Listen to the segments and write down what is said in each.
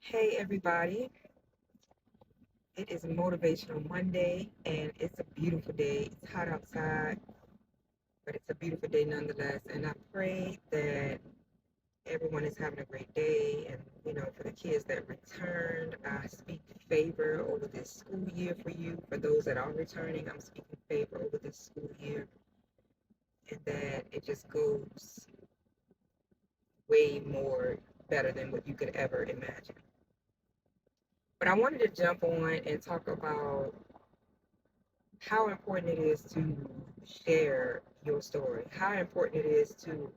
Hey everybody, it is Motivational Monday and it's a beautiful day. It's hot outside, but it's a beautiful day nonetheless. And I pray that everyone is having a great day. And, for the kids that returned, I speak favor over this school year for you. For those that are returning, I'm speaking favor over this school year and that it just goes way more better than what you could ever imagine. But I wanted to jump on and talk about how important it is to share your story, how important it is to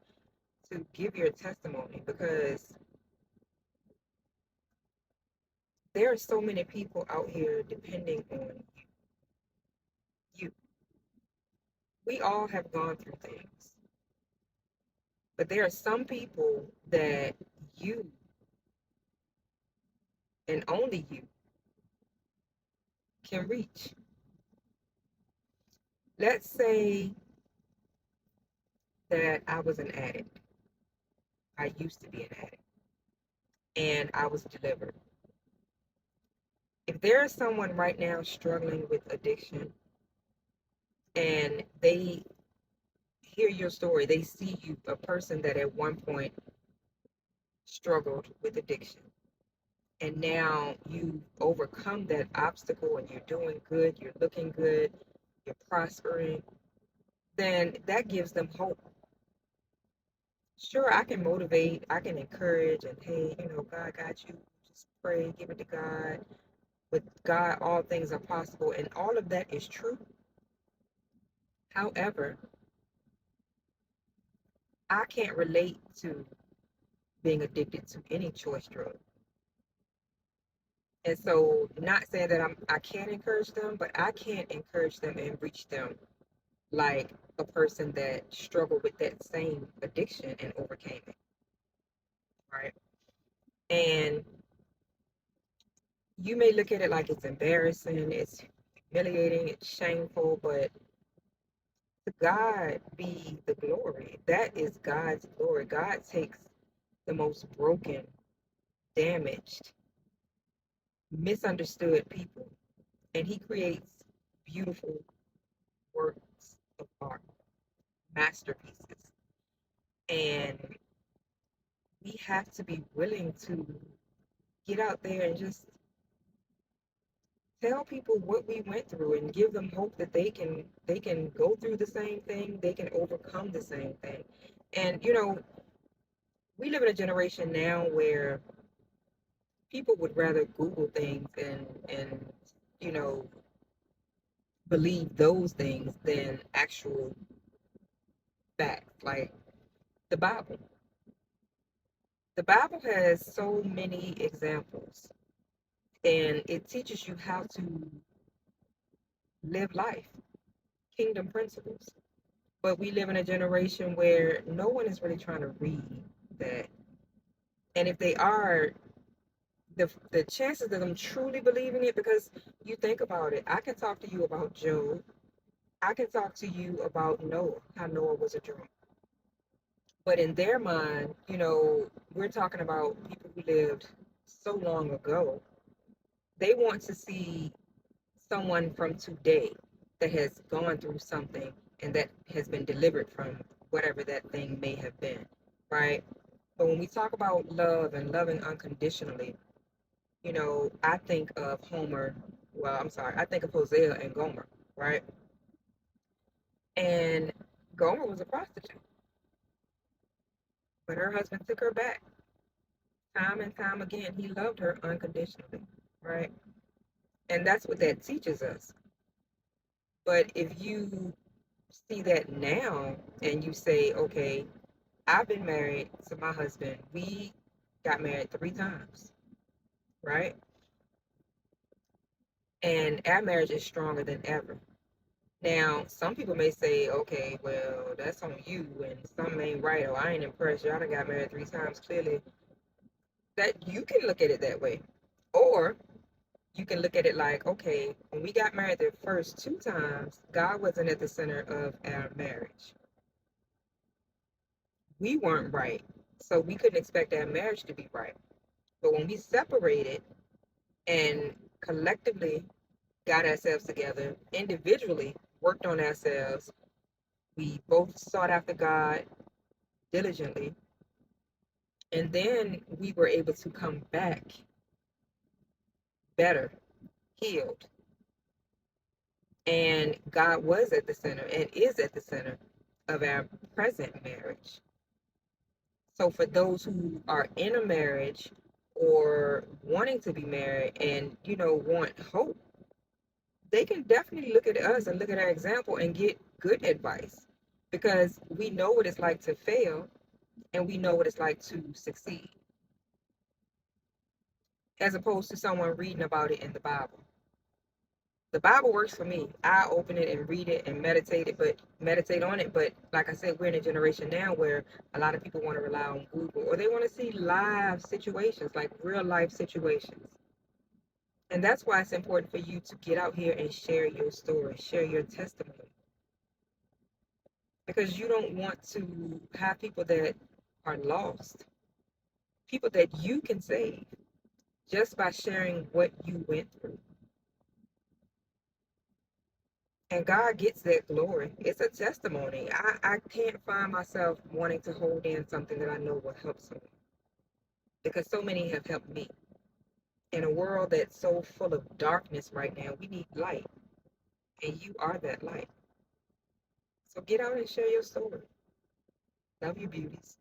give your testimony because there are so many people out here depending on you. We all have gone through things, but there are some people that you and only you can reach. Let's say that I was an addict. I used to be an addict and I was delivered. If there is someone right now struggling with addiction and they hear your story, they see you, a person that at one point struggled with addiction, and now you've overcome that obstacle and you're doing good, you're looking good, you're prospering, then that gives them hope. Sure, I can motivate, I can encourage, and hey, God got you. Just pray, give it to God. With God, all things are possible, and all of that is true. However, I can't relate to being addicted to any choice drug. And so, not saying that I can't encourage them, but I can't encourage them and reach them like a person that struggled with that same addiction and overcame it, right? And you may look at it like it's embarrassing, it's humiliating, it's shameful, but to God be the glory. That is God's glory. God takes the most broken, damaged, misunderstood people, and He creates beautiful works of art, masterpieces. And we have to be willing to get out there and just tell people what we went through and give them hope that they can go through the same thing, they can overcome the same thing. And we live in a generation now where people would rather Google things and you know believe those things than actual facts like the Bible. The Bible has so many examples and it teaches you how to live life, kingdom principles. But we live in a generation where no one is really trying to read that. And if they are, the chances of them truly believing it, because you think about it, I can talk to you about Job. I can talk to you about Noah, how Noah was a drunk. But in their mind, we're talking about people who lived so long ago. They want to see someone from today that has gone through something and that has been delivered from whatever that thing may have been, right? But when we talk about love and loving unconditionally, I think of Homer, well, I'm sorry, I think of Hosea and Gomer, right? And Gomer was a prostitute, but her husband took her back time and time again. He loved her unconditionally, right? And that's what that teaches us. But if you see that now and you say, okay, I've been married to my husband. We got married 3 times, right? And our marriage is stronger than ever. Now, some people may say, okay, well, that's on you and something ain't right, or I ain't impressed. Y'all done got married 3 times. Clearly, that you can look at it that way. Or you can look at it like, okay, when we got married the first 2 times, God wasn't at the center of our marriage. We weren't right. So we couldn't expect our marriage to be right. But when we separated and collectively got ourselves together, individually worked on ourselves, we both sought after God diligently, and then we were able to come back better, healed. And God was at the center and is at the center of our present marriage. So for those who are in a marriage or wanting to be married and, want hope, they can definitely look at us and look at our example and get good advice, because we know what it's like to fail and we know what it's like to succeed, as opposed to someone reading about it in the Bible. The Bible works for me. I open it and read it and meditate on it. But like I said, we're in a generation now where a lot of people want to rely on Google, or they want to see live situations, like real life situations. And that's why it's important for you to get out here and share your story, share your testimony. Because you don't want to have people that are lost, people that you can save just by sharing what you went through. And God gets that glory. It's a testimony. I can't find myself wanting to hold in something that I know will help someone, because so many have helped me. In a world that's so full of darkness right now, we need light, and you are that light. So get out and share your story. Love you, beauties.